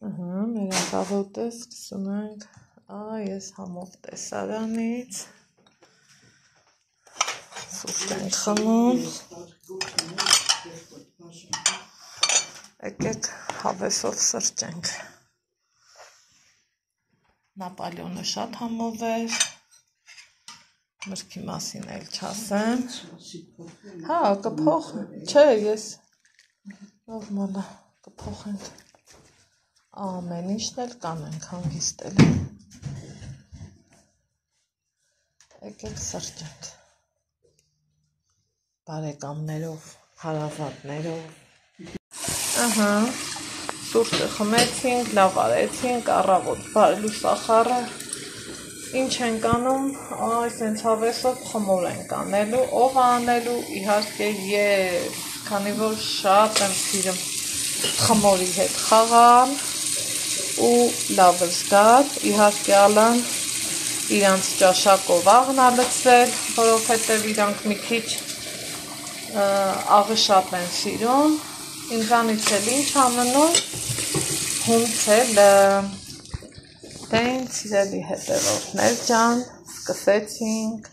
Մեր աղավոտը սկսում ենք այս համով տեսարանից սուրճ ենք խմում եկեք հավեսով սրճենք Նապոլեոնը շատ համով էր մրգի մասին էլ չասեմ կփոխ չէ ես նորմալ է կփոխենք ամեն ինչն էլ կանենք հանգիստել եկեք սրճենք բարեկամներով հարազատներով սուրճը խմեցինք լավ արեցինք առավոտ բարելու սախարը ինչ ենք անում այսենց հավեսով խմոր ենք անելու ով անելու իհարկե ես քանի որ շատ եմ սիրում խմորի հետ խաղալ ու լավ զգալ իհարկե ալան իրանց ճաշակով աղն ալցրել որովհետև իրանք մի քիչ աղը շատ են սիրում ինձանից էլ ինչ ամնում հունցելը դե ինձ սիրելի հետևորդներ ջան սկսեցինք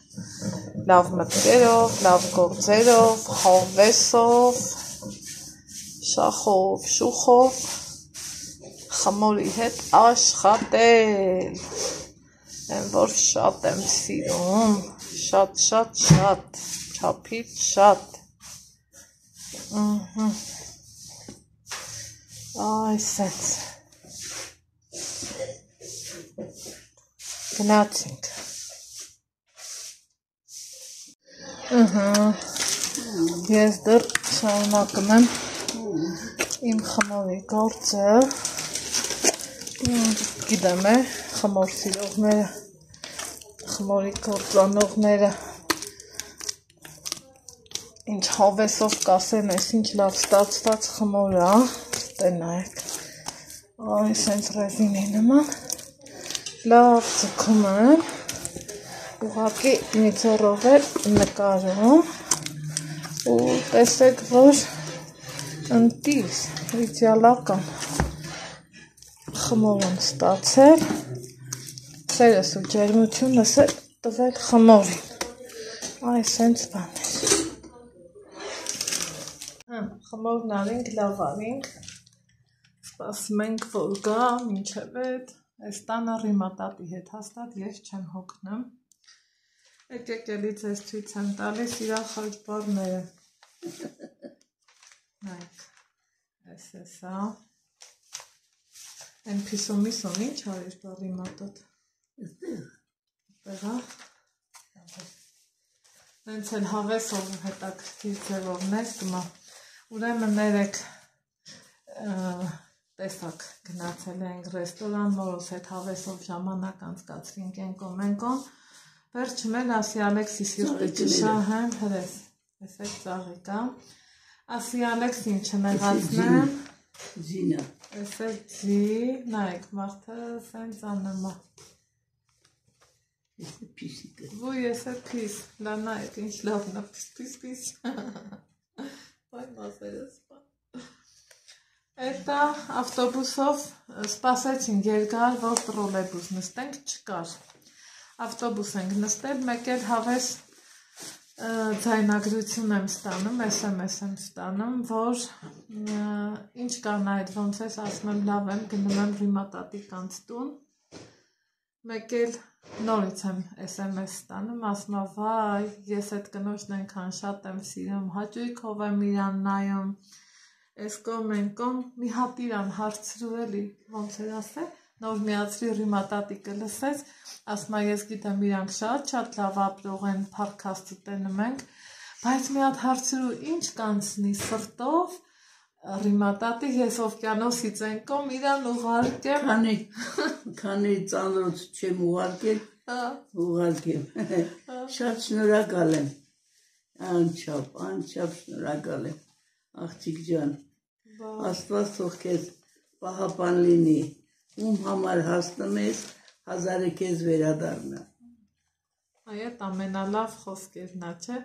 լավ մտքերով լավ գործերով հավեսով շախով շուխով խմորի հետ աշխատել եմ որ շատ եմ սիրում շատ չափից շատ այսպես գնացինք ես դեռ շարունակում եմ իմ խմորի գործը գիտեմ խմոր սիրողները խմորի գործանողները ինչ հավեսով կասեն ես ինչ լավ ստացված խմոր է դե նայեք այսենց ռեզինի նման լավ ձգում եմ ուղղակի մի ձեռով էլ նկարում ու տեսեք որ ընտիր իդեալական խմոր եմ ստացել սերս ու ջերմությունս էլ տվել խմորին այսենց բան խմորն արինք լավ արինք սպասում ենք որ գա մինչև այս տանը ռիմատատի հետ հաստատ ես չեմ հոգնում եկեք էլի ձեզ ցույց եմ տալիս իրա խաչբարները նայեք այս հա Են պիսոմիսոն ինչ արիր բարի մատոտ տեղա նենց էլ հավեսով հետաքրքիր ձևովներ կմա ուրեմն ներեք տեսակ գնացել ենք ռեստորան մորոս հետ հավեսով ժամանակ անցկացրինք ենկոմ վերջում էլ ասի Ալեքսի սիրտը ճշա հեմ հրես տեսեք ծաղիկա ասի Ալեքս ինչը նեղացնեմ Զինա Էսել ձի, նայեք մարդը սենց աննմա Ես է պիսի կր Ոյ ես է պիս, լա նայեք ինչ լավն է պիս Բայ մազերս Էտա ավտոբուսով սպասեցինք երկար, որ տրոլեյբուս նստենք չկար Ավտոբուս ենք նստել, մեկ էլ հավես ձայնագրություն եմ ստանում, SMS եմ ստանում, որ ինչ կան այդ ոնց ես ասում եմ լավ եմ, գնում եմ ռիմատատի կանց տուն, մեկ էլ նորից եմ SMS ստանում, ասում եմ վայ, ես այդ կնոջն ենքան շատ եմ սիրում, հաճույքով եմ իրան նայում, ես կոմ, մի հատ իրան հարցրու էլի, ոնց էր ասել, նոր միացրի ռիմատատի կլսեց, ասում ես գիտեմ իրանք շատ լավ ապրող են, փառք տենում ենք, բայց մի հատ հարցրու ինչ կանցնի սրտով, ռիմատատի ես օվկիանոսից ենկոմ իրան ուղարկեմ, քանի ծանոց չեմ ուղարկեմ, շատ շնորհակալ եմ, անչափ շնորհակալ եմ, աղջիկ ջան, Աստված թող քեզ պահապան լինի, ում համար հասնում ես, հազարը քեզ վերադառնա։ Այդ ամենալավ խոսքերն է, չէ։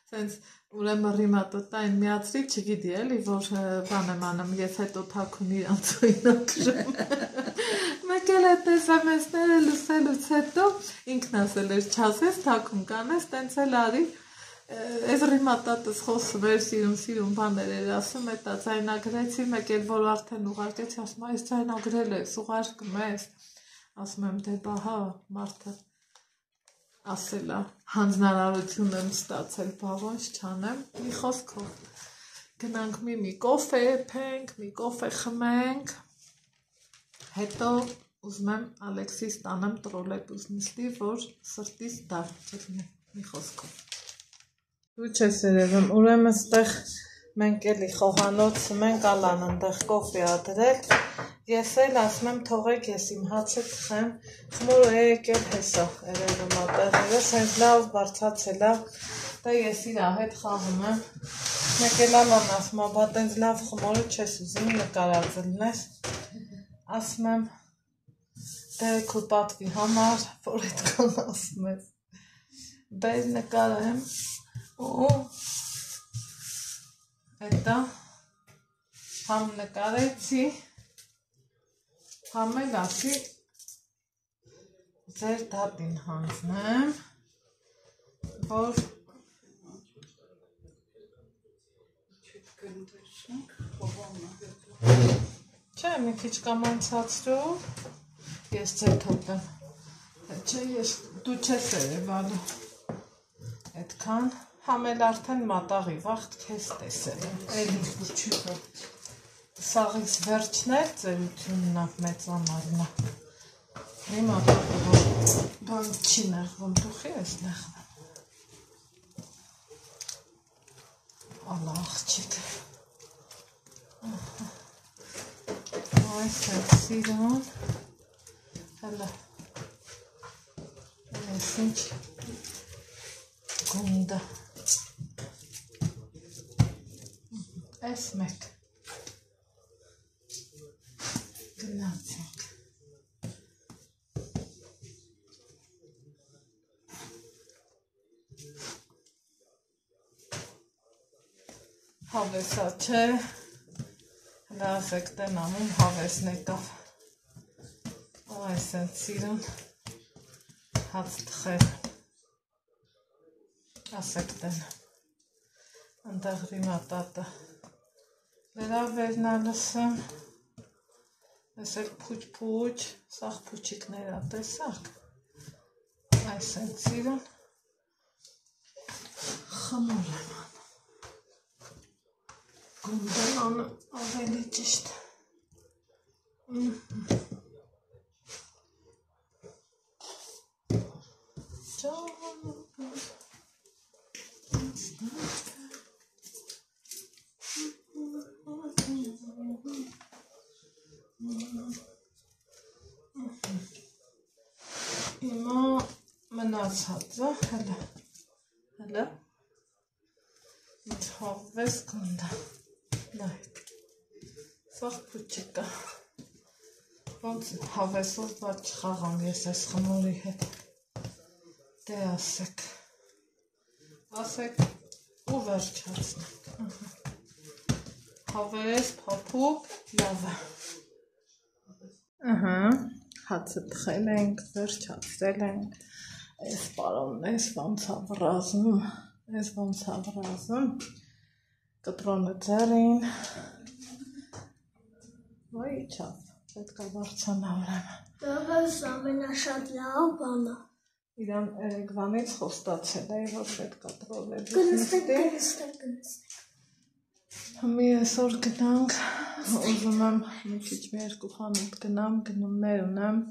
Սենց ուրեմն ռիմատոտային միացրի, չգիտի էլի, որ բան եմ անում, ես հետո թաքուն իրանց օրինակրում։ Մեկ էլ այդ SMS-ները լսելուց հետո ինքն ասել էր չասես, թաքուն կանես, տենց էլ արի, այս ռիմատատս խոսում էր, սիրում բաներ էր ասում, հետա ձայնագրեցի, մեկ էլ որ արդեն ուղարկեցի, ասում այս ձայնագրել ես, ուղարկում ես, ասում եմ դե բա հա, մարդը ասել է, հանձնարարություն եմ ստացել, բա ոնց չանեմ, մի խոսքով գնանք մի կոֆե եփենք, մի կոֆե խմենք, հետո ուզում եմ Ալեքսիս տանեմ տրոլեյբուս նստի, որ սրտիս դար չլինի, մի խոսքով։ Դու չես երևում, ուրեմն ստեղ մենք էլի խոհանոցում ենք Ալան ընդեղ կոֆե ադրել, ես էլ ասում եմ թողեք ես իմ հացը թխեմ, խմորը եկել հեսա երևում ատեղերը, սենց լավ բարձացել է, դա ես իրա հետ խաղում եմ, մեկ էլ Ալան ասում է, բա տենց լավ խմորը չես ուզում նկարած լնես, ասում եմ դե քո պատվի համար, որ այդքան ասում ես, բեր նկարեմ, ու հետա համ նկարեցի, համ էլ ասի ձեր դատին հանձնեմ, որ չէ, մի քիչ կամ անցացրու, ես ձեր թոպեմ, չէ, դու չես երևալու, այդքան, համ էլ արդեն մատաղի վաղտ քեզ տեսել եմ, էլի սաղից վերջն էլ ծերությունն է մեծանալն է, հիմա բան չի նեղվում, դուխի ես նեղվում, ալա աղջիկ, այս է սիրուն, հələ, ես ինչ գունդը, այս մեկ, գնացինք, հավեսա չէ, հլա ասեք տեն ամում հավեսն եկավ, այս են սիրուն, հաց թխել, ասեք տեն, ընդեղ ռիմատատը, լրավերնա լսեմ, ես էլ պուչ, սաղ պուչիկներա տեսակ, այս են սիրուն, խմոր եմ անում, գունդեն անում ավելի ճիշտ, հիմա մնացածը, հլը, ինձ հավես գունդա, նայք, սաղ պուչիկա, ոնց հավեսով բատ չխաղամ ես ես խմորի հետ, դե ասեք ու վերջացնենք, հավես, պապուկ, լավը, հացը թխել ենք, վերջացրել ենք, այս պարոնն ես ոնց հավրազում, կտրոնը ձերին, ոյ իչավ, պետք է վարձանա ուրեմն, Դավես ամենաշատ լավ բանը, իրան երեգվանից խոստացել է, որ պետք է տրոլեյբուս գնստեք, Մի այսօր գնանք, ուզում եմ մի քիչ մի երկու խանութ գնամ, գնումներ ունեմ,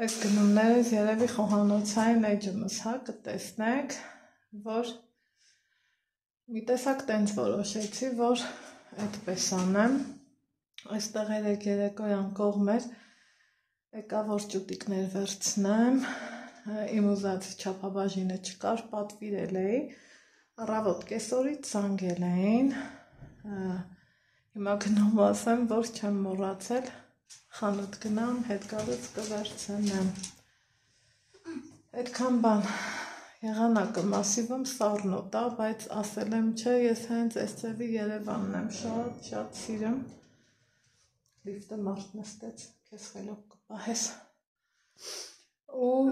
այս գնումներս երևի խոհանոցային էջումս կտեսնեք, որ մի տեսակ տենց որոշեցի, որ այդպես անեմ, այստեղ երեկոյան կողմեր, եկա որ ճուտիկներ վերցնեմ, իմ ուզած չափաբաժինը չկար, պատվիրել էի, առավոտ կեսօրից զանգել էին, հիմա գնում ասեմ, որ չեմ մոռացել, խանութ գնամ, հետ գալուց կվերցնեմ, այդքան բան, եղանակը մասիվում սառնոտ է, բայց ասել եմ չէ, ես հենց այս ձևի Երևանն եմ շատ սիրում։ Լիֆտը մարդ նստեց, քեզ խելոք կպահես։ Ու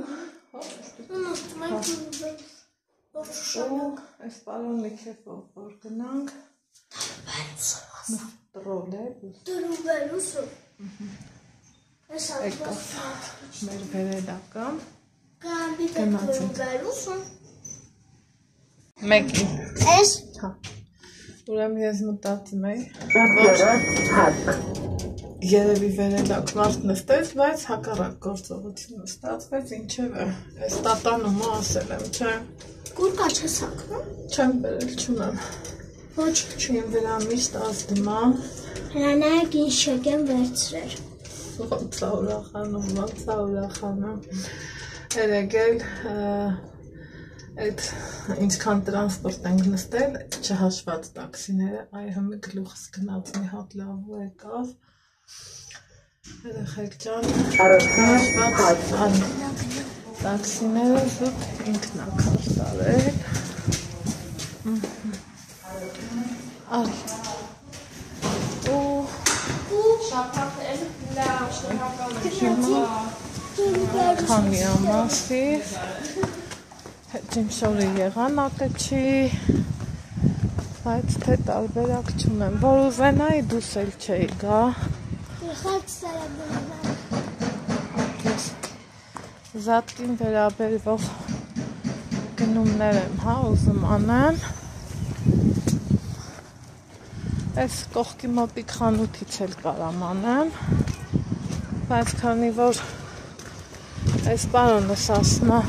այս պարոնի քեֆով որ գնանք Տրուվելուսը եկավ մեր վերելակը տրուվելուսը մեկի Ես ուրեմն ես մտածում էի երևի վերելակ մարդ նստեց, բայց հակառակ գործողությունը ստացվեց, ինչևէ, այս տատանումը ասել եմ, չէ։ Կուրկա չես հագնում։ Չեմ բերել, չունեմ։ Ոչ, Չեմ վրա միշտ ազդմա։ հրանայեք ինչ շեք եմ վերցրեր։ Ոնց է ուրախանում։ Երեգել այդ ինչքան տրանսպորտ ենք նստել, չհաշված տաքսիները, այ հիմա գլուխս գնաց մի հատ լավ ու եկավ։ Երեխեք ջան, հաշված տաքսիները զուտ ինքն է քաշ տարել։ Արի։ Շապատել, Քանի ամասի, ջիմ շորի եղանակը չի, բայց թե տարբերակ չունեմ, որ ուզենայի դուս էլ չէի գա։ Զատկին վերաբերվող գնումներ եմ, ուզում անեմ։ Այս կողքի մոտիկ խանութից էլ կարամ անեմ, բայց քանի որ այս պարոնս ասում է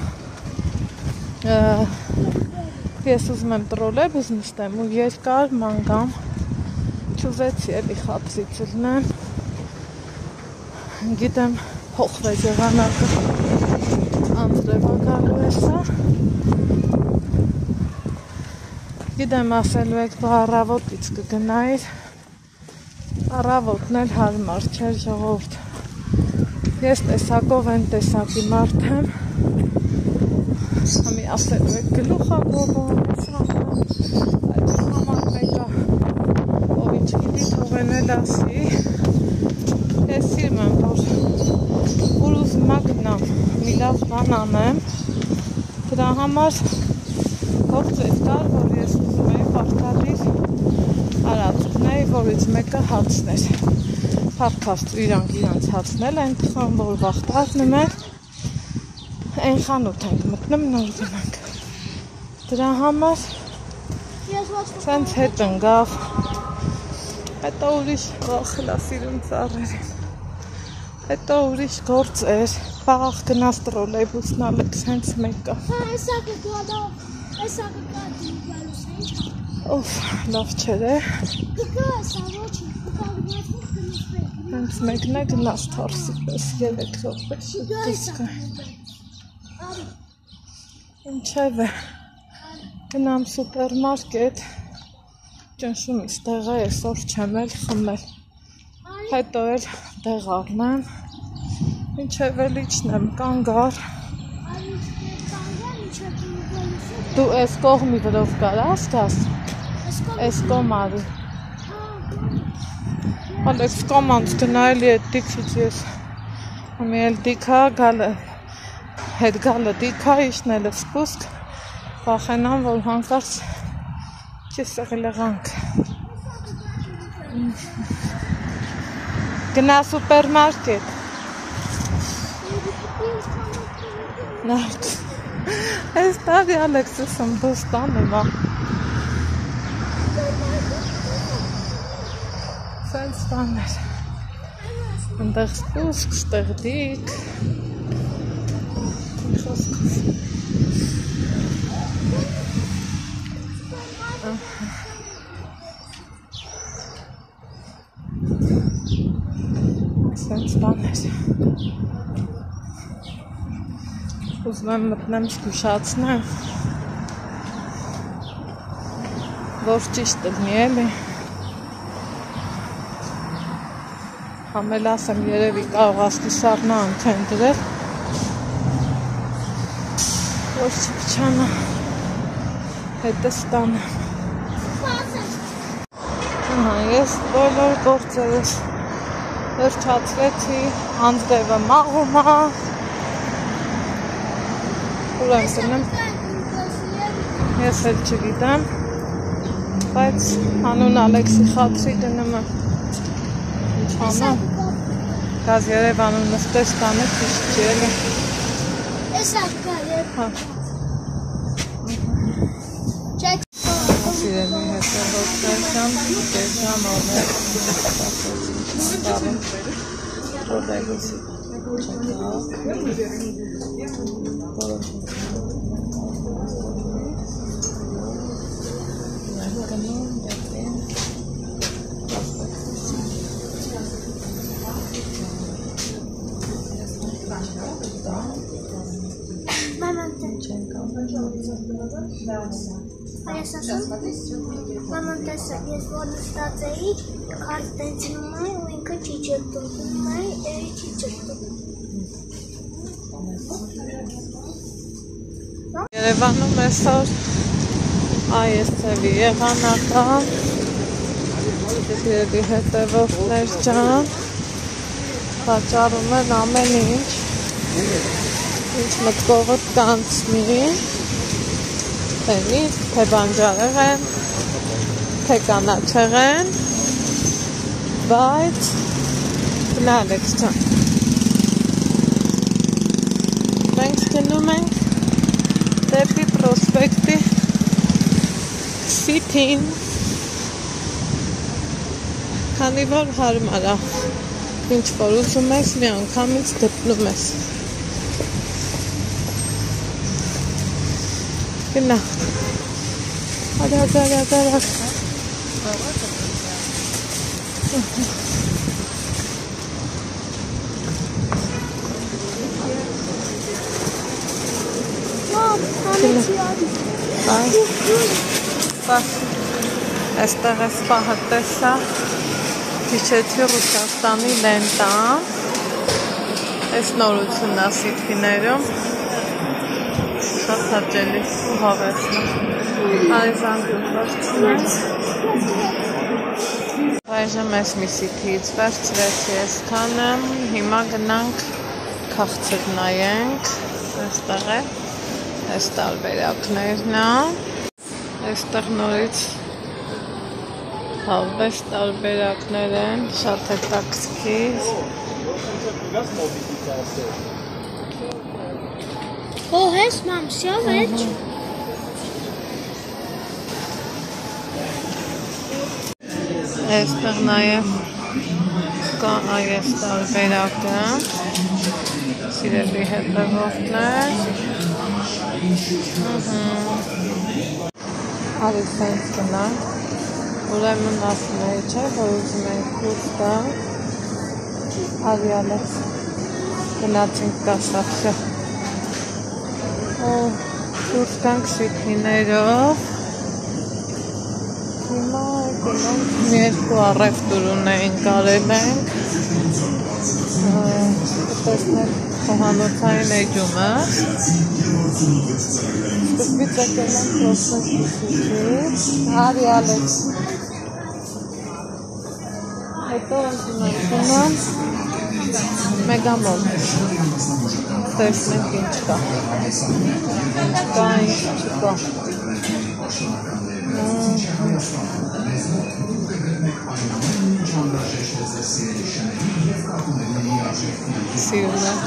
ես ուզում եմ տրոլեյբուս նստեմ ու երկար մանգամ չուզեցի էլի խաբսից լնեմ գիտեմ փոխվեց եղանակը անձրևա գալու է սա գիտեմ ասելու եք դու առավոտից կգնայիր առավոտն էլ հարմար չէր ժողովուրդ ես տեսակով են տեսակի մարդ եմ Համի ասելու եք գլուխա գոբոն, այդ համար մեկա, ով ինչ գիտի թողեն էլ ասի, ես սիրում եմ, որ ուր ուզում գնամ, մի լավ բան անեմ, դրա համար գործեր կար, որ ես ուզում էի պարտադիր արածուկներ, որից մեկը հացն էր, պարքաստ իրանք հացնել են տխան, որ վաղտարնում են, Այն խանութ ենք մտնում նոր գնանք Դրա համար Սենց հետ ընգավ Հետո ուրիշ խլասիրում ծառերին Հետո ուրիշ գործ էր Պաղ գնաց տրոլեյբուսն ալեք սենց մեկը Օվ, լավ չեր է Հենց մեկն է գնաց թարսի պես 3 րոպե շուտ Ինչև է, գնամ սուպերմարկետ, ճնշումից տեղը այսօր չեմ էլ խմել, հետո էլ դեղ առնեմ, ինչև էլ իչնեմ կանգար, դու ես կողմի վրով կարաս գաս, ես կոմ արի, հալեքս կոմանց գնայելի էտ դիքից ես, համի էլ դիքա գալը, Հետ գալը դիքա իշնելը սպուսկ, վախենամ, որ հանկարծ չսեղլեղանք։ Գնա սուպերմարկետ։ Նարդ։ Այս տարի ալեքսս եմ բոստան եմա։ Սենց բաներ։ Ընդեղ սպուսկ, ստեղ դիք։ Սենց բաներ ուզում եմ մտնեմ զգուշացնեմ որ ճիշտ լինի էլի համել ասեմ երևի կարող ասկի սառնա անքեն դրել Որ չփչանա հետը ստանեմ։ Ես բոլոր գործերս վերջացրեցի, Անձրևը մաղում է, ուր եմ գնում, ես էլ չգիտեմ, բայց անուն Ալեքսի խացրի դնում եմ, ինչ անեմ, գազ Երևանում նստես տանը ճիշտ չի էլի։ Ես ակա Սիրելի հետևորդներ կամ կեզան օրներ ստարում ռոդելուսի Maman տեսա, ես որ նստած էի, քարտ տենցնում էի ու ինքը չի ճգտում, էի չի ճգտում։ Երևանում այսօր այս ծևի եղանակա, սիրելի հետևորդներ ջան, վաճառում են ամեն ինչ մտքովդ կանցնի, թե նիստ, թե բանջարեղեն, թե կանաչեղեն, բայց գնա Ալեքս ջան։ Մենք գնում ենք դեպի պրոսպեկտի Սիթին, քանի որ հարմար է, ինչ որ ուզում ես մի անգամից դպնում ես։ Գնա։ Արագ։ Այստեղ ես պահը տեսա, հիշեցի Ռուսաստանի լենտան, այս նորությունն է Սիթիներում, շատ հաճելի ու հավեսնում, այզան գուլվարցնենք, այժմ ես մի Սիթիից վերցրեցի ես քանը, հիմա գնանք քաղցր նայենք, այստեղ է, այս տարբերակներն է, այստեղ նորից հավես տարբերակներ են, շատ հետաքրքիր։ Հոհես մամ, սյա վեջ։ Այստեղ նաև կա այս տարբերակը, սիրելի հետևորդներ։ Արի սենց գնանք, ուրեմն ասում էի չէ, որ ուզում ենք դուրս գանք, արի Ալեքս, գնացինք կասապսը, դուրս գանք Սիթիներով, հիմա գնանք մի երկու առևտուր ունեինք արել ենք, տեսնենք խոհանոցային էջումը, սկզբից եկել ենք պրոսպեկտից, արի Ալեքս, հետո ուզում ենք գնալ Մեգամոլ, տեսնենք ինչ կա, ինչ չկա, սիրում եք,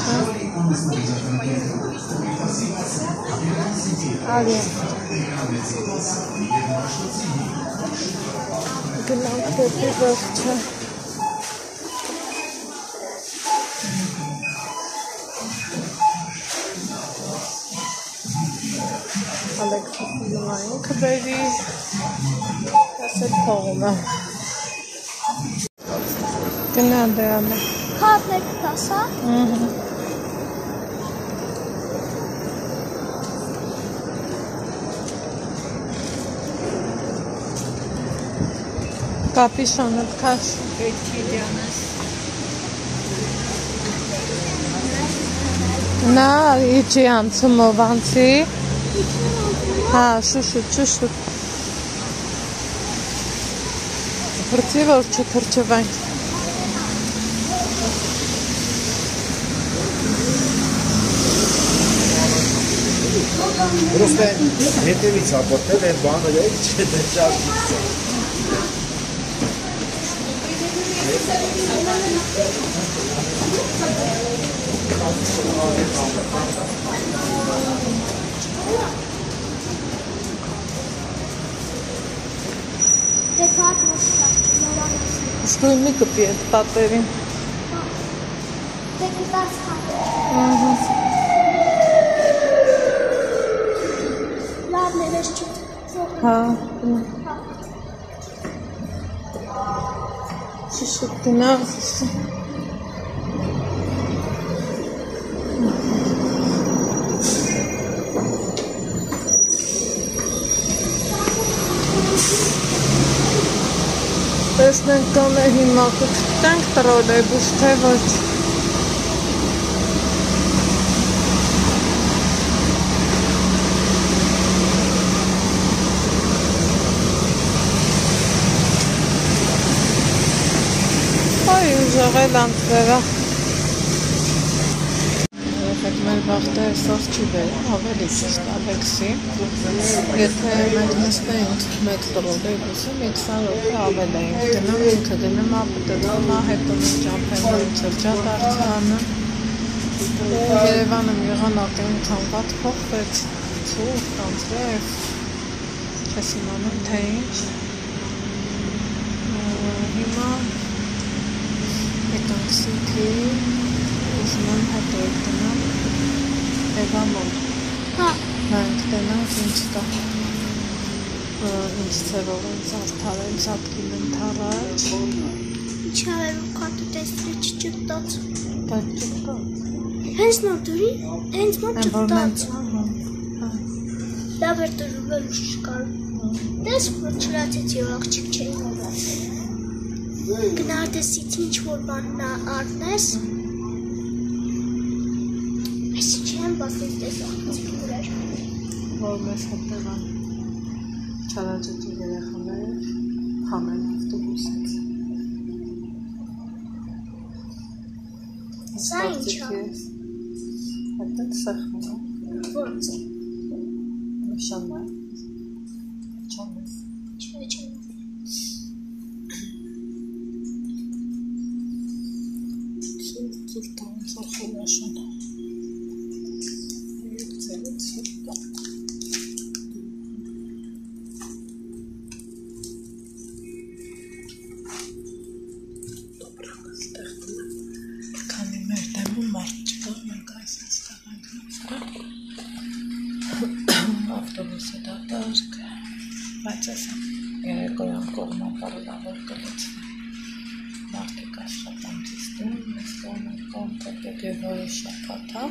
արի գնանք դեպի վերջը, Ալեքսը սիրում է ինքը բերի, ես էլ փողում է, գնա դե Ալեքս, Քարտներ կտաս, հա? Կապիշոնդ քաշ, նա իջի անցումով անցի, Հա, շուշուտ։ Բրծի որ չթրջվենք։ Просто հետևից ապրտել այդ բանը չէ դե ճարդից։ Ստույն մի կպի էդ պատերին։ Դե գիտաս լավ ներես չու։ Հա։ Շուշուտ գնա։ Տեսնենք կանը հիմա կգտենք տրոլեյբուս, թե ոչ։ Այ ուժեղել անցվերա։ Երեխեք մեր վաղտը այսօր չի բերում, ավելի ճիշտ Ալեքսի։ Եթե մենք նստեինք մեկ տրոլեյբուսում, 20 րոպե ավել էինք գնում, ինքը գնում ապտվում, հետո մենք ճամփենում շրջադարձանը։ Երևանը մի եղանակ այնքան վատ փոխվեց, ցուրտ, անձրև, չես իմանում թե ինչ։ Հիմա եկանք սիքի, ուզում եմ հետո եք գնամ, Էվամոն։ Հա։ Մենք տենանք ինչ կա, ինչ ծևով են ծարդարել, ծատկին են թարաջ։ Ինչ արերու կատու տեսրի չճտած։ Բայց չկա։ Հենց նոր դուրի, հենց մոտ ճտած։ Լավ էր դրվել ուշ չկար։ Տես որ չրացեցի որ աղջիկ չէի նորած։ Գնարդեսից ինչ որ բան արնես։ Ես չեմ բասես տես աղջիկ ուր Որ մեզ հետևան չարաջոջի երեխաներ հանեն ավտոբուսից։ Սա ինչ է։ Հետը սեղմն է։ Ո՞նց է։ Նշանն է։ Չանես։ Չեմ։ Ցուրտ ոնց է խորաշուն։ Քանի մեր դեմում մարդ չկա, մենք այս այստեղ ենք նստել։ Ավտոբուսը դատարկ, բայց ասա երեկոյան կողմապարլավոր կլցվի։ Մարդիկ աշխատանքից դում, մեզ կողմեն կոնտակտ և որի շապատա։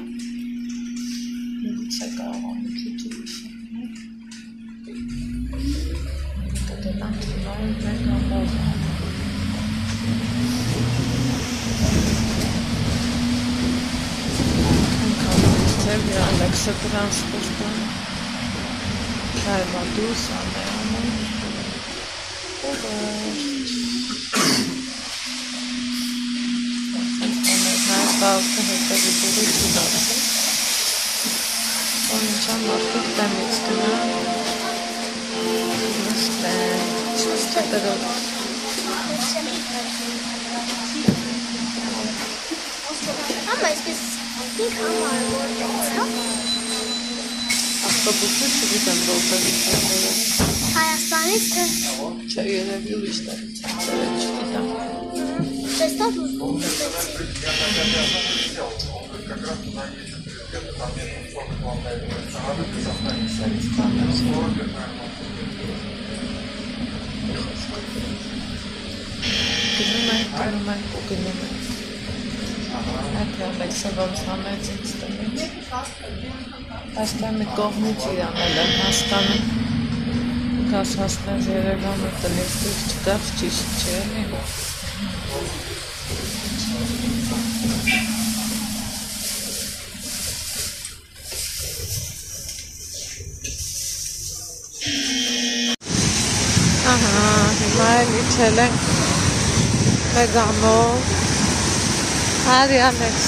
Միգուցե կարող մի քիչ ուրիշն է։ Կդենանք հիմայում մեկ ամոր։ Sevgili Alexa transporttan kaybolduğu sanırım. Bazı hepsi bu çıdarsın. Onun için artık demek istiyorum. İşte kadar Ama işte ilk hamar orada. avtobusu çıkacağım dolda. Hayatsanız da Çayına bir işte. Çıkacağım. Testat mı? Gülümek. Ակրամել սևորս համեց ինձ տնից, աստամի կողմից իրանել եմ հաստանում, կաս հասնես երևանը տնից դուր չկավ ճիշտ չէ էլի։ Իջել ենք Մեգամոլ Արի Ալեքս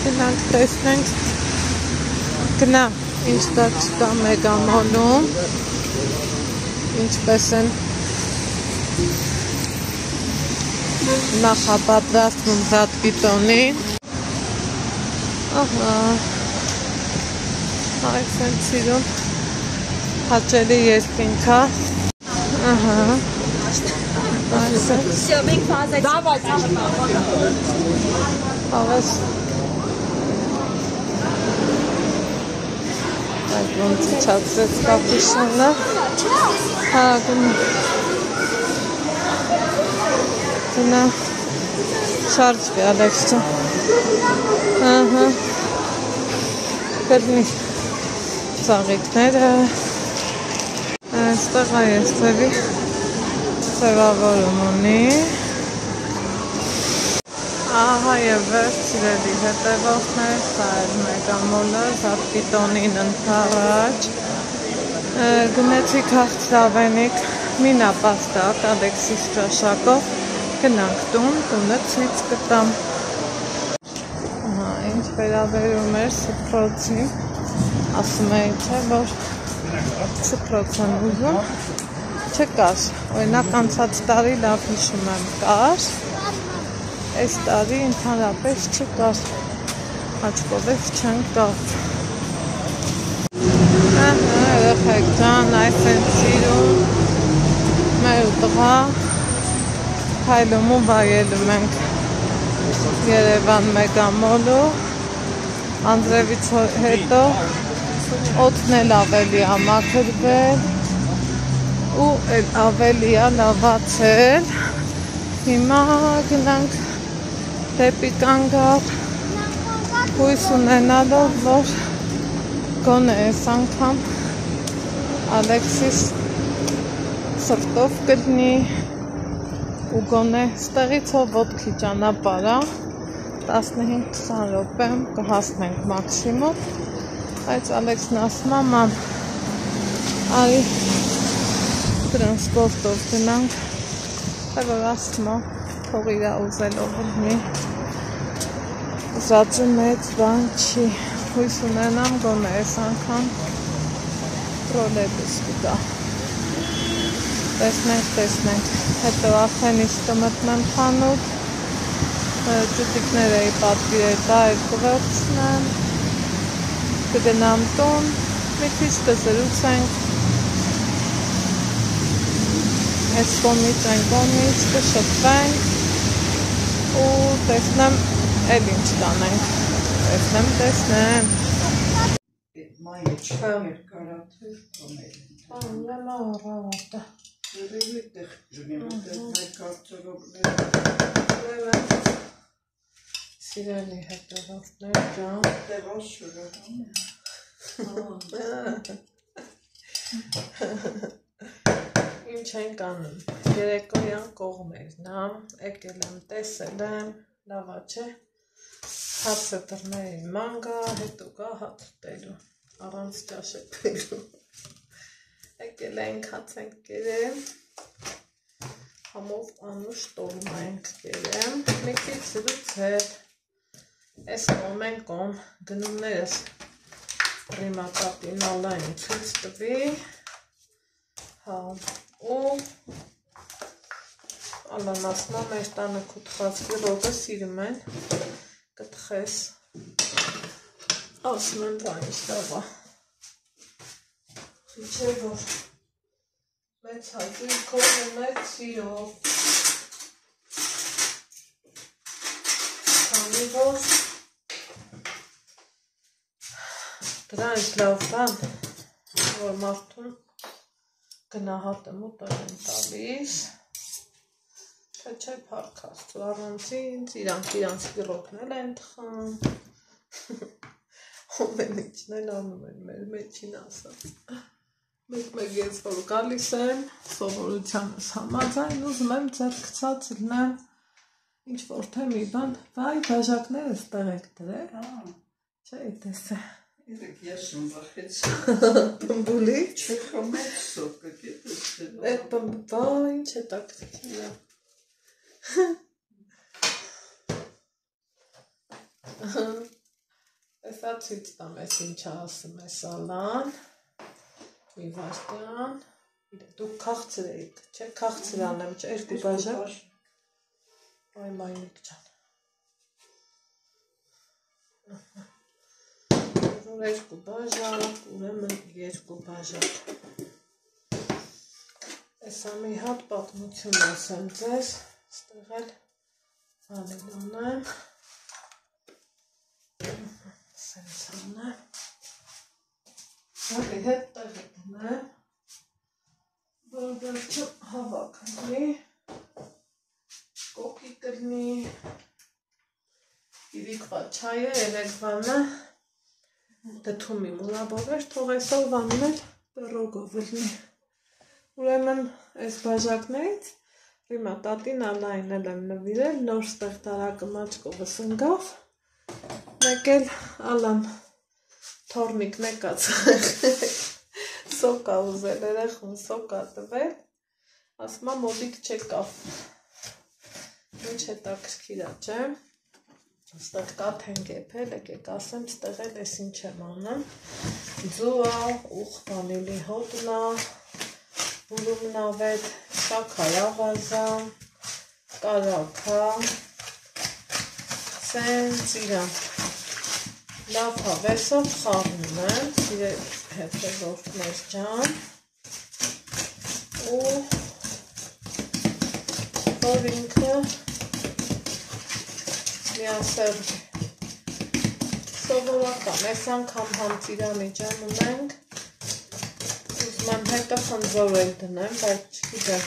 Գնանք տեսնենք գնա ինչ կա չկա Մեգամոլում ինչպես են նախապատրաստվում Ռադպիտոնին ահա այս են սիրուն հաճելի երկինքա ահա այս է ավես այդ ոնց չացրեց կապիշոնը հա գնա շարժվի Ալեքս ջան ահա կրնի ծաղիկները այստեղ այս ծևի ծևավորում ունի ահա և վերջ սիրելի հետևողներ սա էր Մեգամոլը Ռադպիտոնին ընդառաջ գնեցի քաղցրավենիք մի նապաստակ Ալեքսիս ճաշակով գնանք տունը ցույց կտամ ինչ վերաբերում էր սփռոցին ասում էի թե որ սփռոց են ուզում չկար օրինակ անցած տարի լավ հիշում եմ կար այս տարի ընդհանրապես չկար աչքովես չեն կար երեխեք ջան այս են սիրում մեր տղա հայլում ու վայելում ենք Երևան Մեգամոլու Անդրևից հետո օդն էլ ավելի ամաքրվել ու ավելի լավացել հիմա գնանք դեպի կանգառ հույս ունենալով որ գոնե այս անգամ Ալեքսիս սրտով կլինի ու գոնե ստեղից հով ոտքի ճանապարհա 15-20 րոպեմ կհասնենք մաքսիմում բայց Ալեքսն ասում է մամ արի տրանսպորտով գնանք որ ասում է թող իրա ուզելով լինի ուզածը մեծ բան չի հույս ունենամ գոնե այս անգամ տրոլեյբուս կգա տեսնենք հետո արդեն իսկ կմտնեմ խանութ ճուտիկներ էի պատվիրել տայր կվերցնեմ կգնամ տուն մի քիչ կզրուցենք այս կողմից այն կողմից կշփվենք ու տեսնեմ էլ ինչ կանենք տեսնեմ Մայը չկար կարաթեր կոնել լավա Երևի տեղ ջնեմ մեր կարծերով Սիրելի հետևորդներ ջան տևոս շուրում Ինչ ենք անում երեկոյան կողմերն եկել եմ տեսել եմ լավա չէ հացը դռների մանգա հետո գա հաց ուտելու առանց ճաշելու եկել ենք հաց ենք կերել համով անուշ տորմա ենք կերել մի քիչ զրուցել այս կողմ են կողմ գնումներս ռիմատապինալային ցույց տվի հա ու Ալան ասում է մեր տանը քո թխածքի ռոբը սիրում են կթխես ասում եմ բա ինչ լավ է Չէ որ մեծ հաճույքով ու մեծ սիրով քանի որ դրանց լավ բան որ մարդուն գնահատեմ ու տեղ են տալիս թե չէ փառք Աստծո առանց ինձ իրանց գիրոկնել են թխան ամեն ինչն էլ անում են մեր մեջին ասած մեկ ես որ գալիս եմ սովորությանս համաձայն ուզում եմ ձեռքցած լինեմ ինչ որ թե մի բան վայ բաժակներս տեղ եք դրել չէ տեսե Իրեք ես շնվախեց։ Բմբուլի։ Չխոմեց սոկը, գետս չելա։ Այդ բմբա ինչ է տակրիքիլա։ Էսա ցույց տամ, ես ինչ ասում է Սալան։ Մի վարդան։ Դու քաղցր էիք, չէ, քաղցր անեմ, չէ, երկու բաժակ։ Այ մայնիկ ջան։ Երկու բաժակ, ուրեմն երկու բաժակ։ Էսա մի հատ պատմություն ասեմ ձեզ, ստեղ էլ անին անեմ։ Սենց անեմ։ Հալի հետ տեղը տնեմ, որ վերջը հավաքնի, կոկի կրնի, իրիկվա չայը, երեկվանը, դթում իմ ուրաբովեր, թող այսօր վանում էլ պերոգով ելնի։ Ուրեմն այս բաժակներից Ռիմա տատին Ալային էլ եմ նվիրել, նոր ստեղ տարակմաչ կովս ընգավ, մեկ էլ Ալան թորնիկն եկած սոկա ուզել երեխուն սոկա տվել, ասմա մոդիկ չեկավ, ինչ հետաքրքիր ա, չէ, ստեղ կաթեն գեփել, եկեք ասեմ, ստեղ էլ ես ինչ եմ անում, ձուա, ուխ վանիլի հոտնա, բուրումնավետ, շաքարավազա, կարակա, սենց իրան, լավ հավեսով խաղնում եմ, սիրել հետևորդներ ջան, ու որ ինքը միասերվի, սովորական, ես անգամ համ ծիրանի ջան ունենք, ուզում եմ հետը խնձորել դնեմ, բայց չգիտեմ,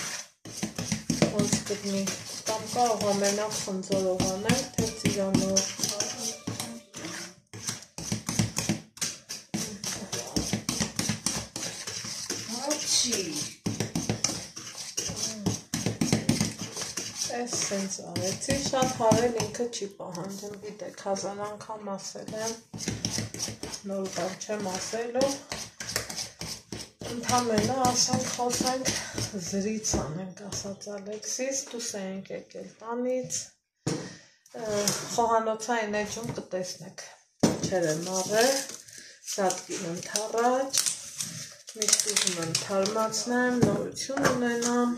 ոնց կդնի, կամ կարող ամենակ խնձորով անենք, թե ծիրանով, Ես սենց արեցի, շատ հարել ինքը չի պահանջում, գիտեք, հազար անգամ ասել եմ, նոր բան չեմ ասելու, ընդհանրապես ասենք խոսենք զրից անենք, ասաց Ալեքսիս, դուս ենք եկել տանից, խոհանոցային էջում կտեսնեք, չեր եմ առել, սատկին ընթառաջ, միշտ ուզում եմ թարմացնեմ, նորություն ունենամ,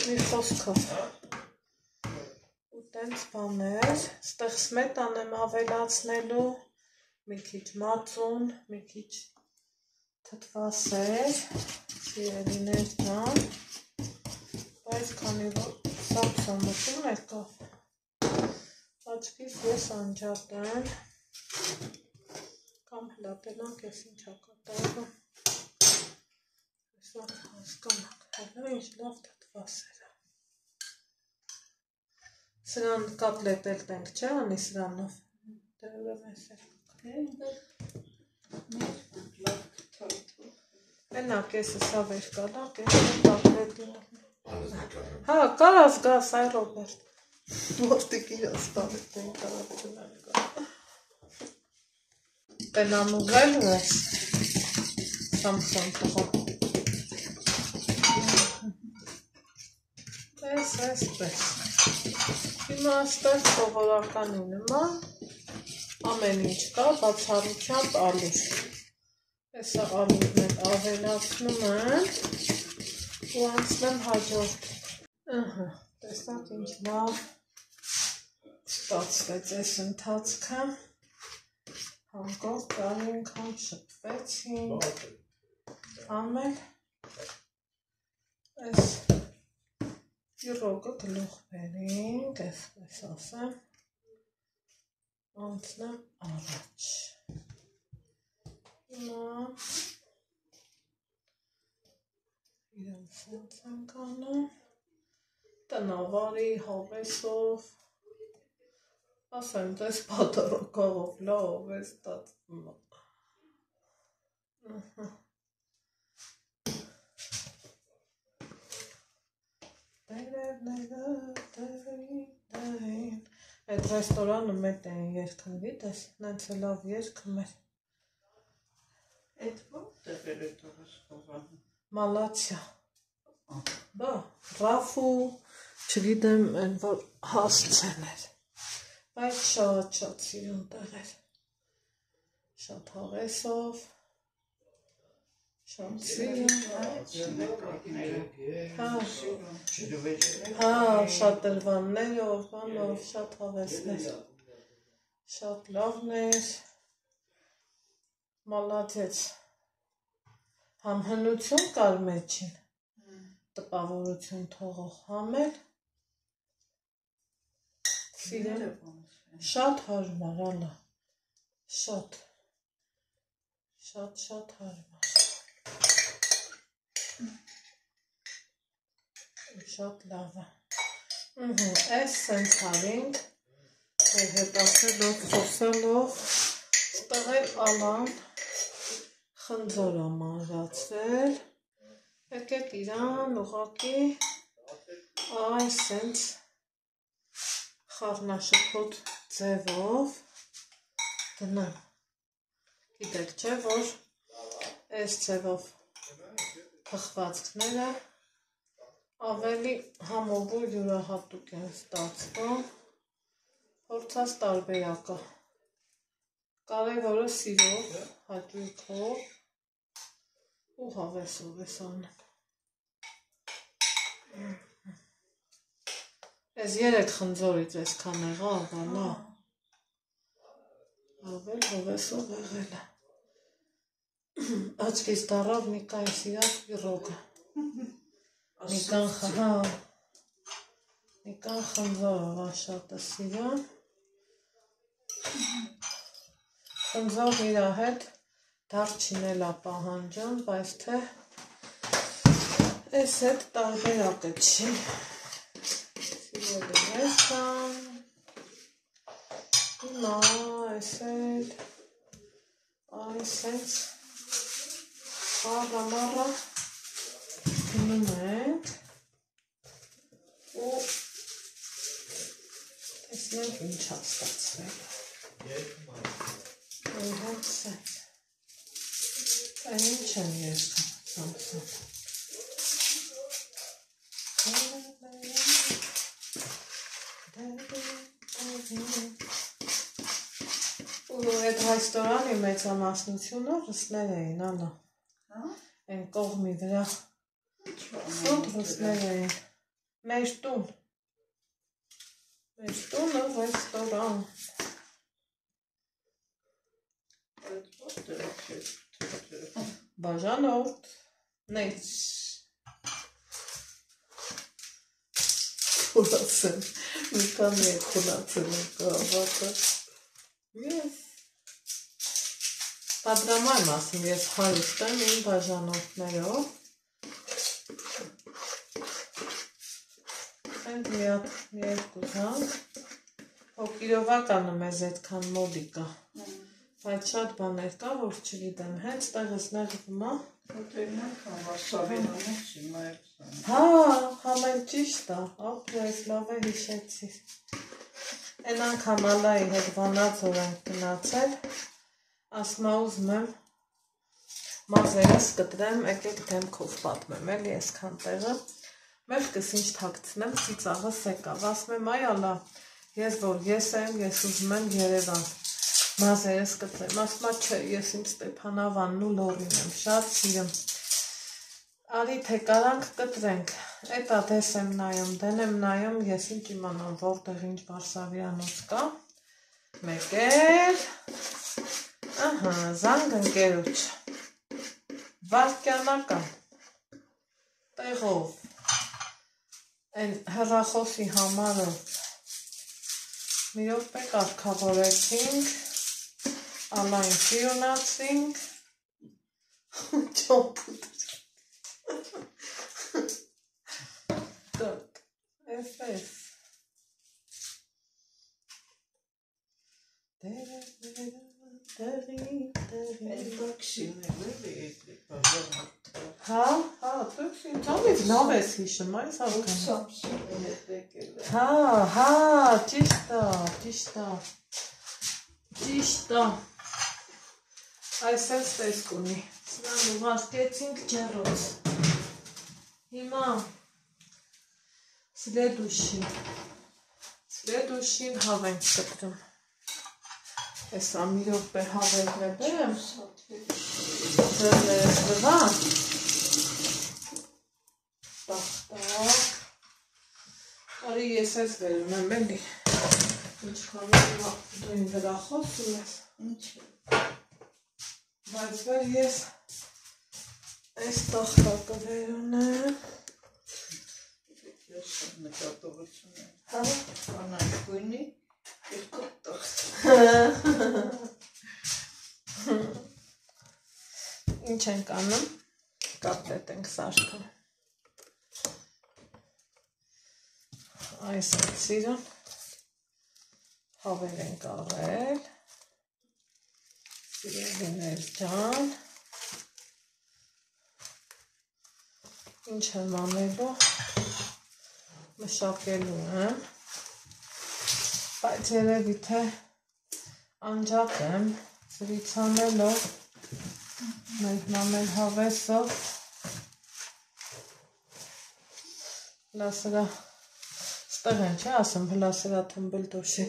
մի խոսքով, ու տենց բաներ, ստեղ սմետան եմ ավելացնելու, մի քիչ մածուն, մի քիչ թթվասեր, սիրելիներ ջան, բայց քանի որ սապսամություն եկավ, աչքիս ես անջատեմ, կամ հլատելանք ես ինչ հակատաղը, ես հասկանակ, հելա ինչ լավ թթվասեր է, սրան կապլետ էլ տենք չէ, անի սրանով, դե ուրեմ ես էլ Մենակ եսը սա վեր կալակ, եսը կապլետին Հա, կարաս գաս, այ Ռոբերտ Որտիկ իրաս տավետին կարապետին այլ կա Պենանուղել ու ես Սամսոն տղով Պես Հիմա աստեղ սովորականի նման ամեն ինչ կա, բացառությամբ ալուր Եսա ալուրն էլ ավելացնում եմ ու անցնեմ հաջորդ տեսնակ ինչ լավ ստացվեց այս ընթացքը հանգով կարի անգամ շպվեցին ամել այս իրոգը գլուխ բերինք այսպես ասեմ անցնեմ առաջ հիմա իրան սենց ենք անում տնավարի հավեսով ասեմ ձեզ պատառոկով լավ ես ստացվում Այդ ռեստորանը մետ էին երկնվի, տես նենց լավ երկում էր Այդ որտեղ էր այդ ռեստորանը։ Մալացիա։ Բա, Ռաֆու, չգիտեմ, այն որ հասցեն էր։ Բայց շատ սիրուն տեղ էր։ Շատ հավեսով։ Շատ սիրուն։ Հա, շատ դրվաններով, բանով, շատ հավեսներ։ Շատ լավն էր։ Մալացեց։ Համ հնություն կար մեջին, տպավորություն թողող, համ էլ սիրել շատ հարմար, ալա, շատ հարմար, շատ լավ է, այս սենց հարինք, հետասելով, խոսելով, ստեղել ալան, խնձոր ամանրացրել, եկեք իրան ուղղակի այս սենց խառնաշփոթ ձևով դնեմ, գիտեք չէ, որ այս ձևով թխվածքները ավելի համով ու յուրահատուկ են ստացվում, փորձած տարբերակը, կարևորը սիրով, հաճույքով ու հավեսով ես անում։ Ես 3 խնձորից այսքան եղավ, ալա, ավել հավեսով եղել է։ Աչքից դառավ Նիկայի սիրած պիրոգը։ Նիկան խնձորը շատ է սիրում։ Խնձորն իր հետ դարչինել է պահանջում, բայց թե այս հետ տարբերակը չի։ Սիրել եմ այսքան, հիմա այս հետ, այս հենց խաղամարը գնում ենք ու տեսնենք ինչ է ստացվել։ Հենց սենց, այն ինչ եմ ես կամսան։ Ու այդ ռեստորանի մեծամասնությունը ռուսներ էին, ալա, այն կողմի վրա, սուտ ռուսներ էին, մեր տունը ռեստորան։ Բաժանորդ, նեյց, խուլացեմ, մի կանի է խուլացել եմ կավակը, ես, պատրամայմ ասում, ես հարուստ եմ իմ բաժանորդներով, ենք մի երկու զանք, հոգիրովականը մեզ այդքան մոդիկա, բայց շատ բաներ կա, որ չգիտեմ, հենց տեղս նեղվում է։ Հա, համել ճիշտ է, ապրես, լավ է հիշեցիր։ Են անգամ ալայի հետ վանածոր ենք գնացել, ասմա ուզում եմ մազերս կտրեմ, եկեք դեմքով պատմեմ, էլի այսքան տեղը, մեղկս ինչ թակցնեմ, ծիծաղս եկավ, ասում եմ այ ալա, ես որ ես ուզում եմ Երևան, մազերս կտրեմ, ասմա չէ, ես իմ Ստեփանավանն ու Լոռին եմ, շատ սիրում, արի թե կարանք կտրենք, էտա դես եմ նայում, դեն եմ նայում, ես ինչ իմանամ, որտեղ ինչ Բարսավյանոց կա, մեկ էլ, զանգ ընկերոջ, վարկյանական, տեղով, այն հեռախոսի համարով, մի րոպե կարգավորեցինք, ալային սիրունացինք, ճոպուտ, դոք, էս, Հա, տոքսին, ծավից լավ ես հիշում, այս ալկան։ Հա, ճիշտ է, այս ես տեսք ունի։ Սրան ուղարկեցինք ջեռոց։ Հիմա Սլեդուշին հավ ենք կտրում։ Ես ամի րոպե հավերն է բերեմ, դրներս վրա, տախտակ, արի ես ես վերում եմ էլի, ինչքան դու իմ վրա խոսում ես, բայց վեր ես այս տախտակը վերում եմ, ես նկատողություն եմ, անանք գույնի, երկու տախտ, ինչ ենք անում, կապլետ ենք սարքում, այս ենք սիրուն, հավեր ենք առել, սիրելիներ ջան, ինչ եմ անելու, մշակելու եմ, բայց երևի թե անջատ եմ, ծրից անելով, մենք մամեն հավեսով, լասրա, ստեղ են չէ ասում, լասրա թմբլ դոշի,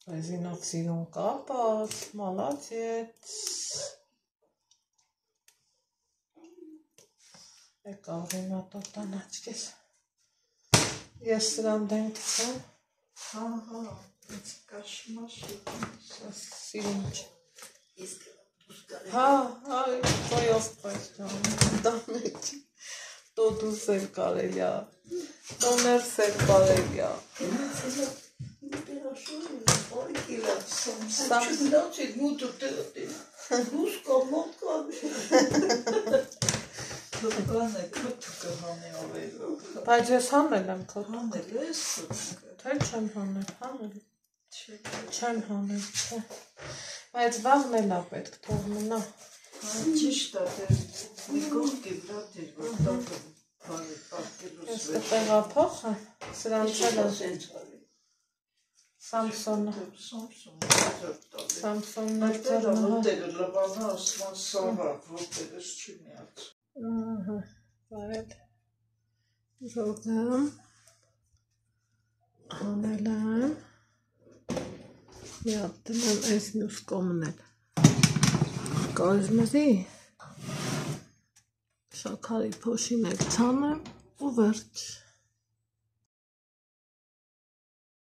ռեզինով սիրուն կապած, մալացեց, եկավ ռինատոտան աչկես, ես սրան դենք տցեմ, սիրուն չէ, ծոյով պայս ճան, դանեչ, տոդուս էլ կարելյա, տոներս էլ կարելյա, բայց ես հանել եմ քոթուկը, թե չեմ հանել, չեմ հանել, չէ, բայց վաղն էլ ա պետք թող մնա, ճիշտ է, մի կողքի վրա դեր, որ ես կտեղափոխ եմ, սրանց էլ եմ, Samson'u Labana Osman Sava Voters Çimyat. Evet. Roğum. Hanelem. Yaptım esnus komunel. Gazmezi. Şakari poşinek tanım. Bu verç.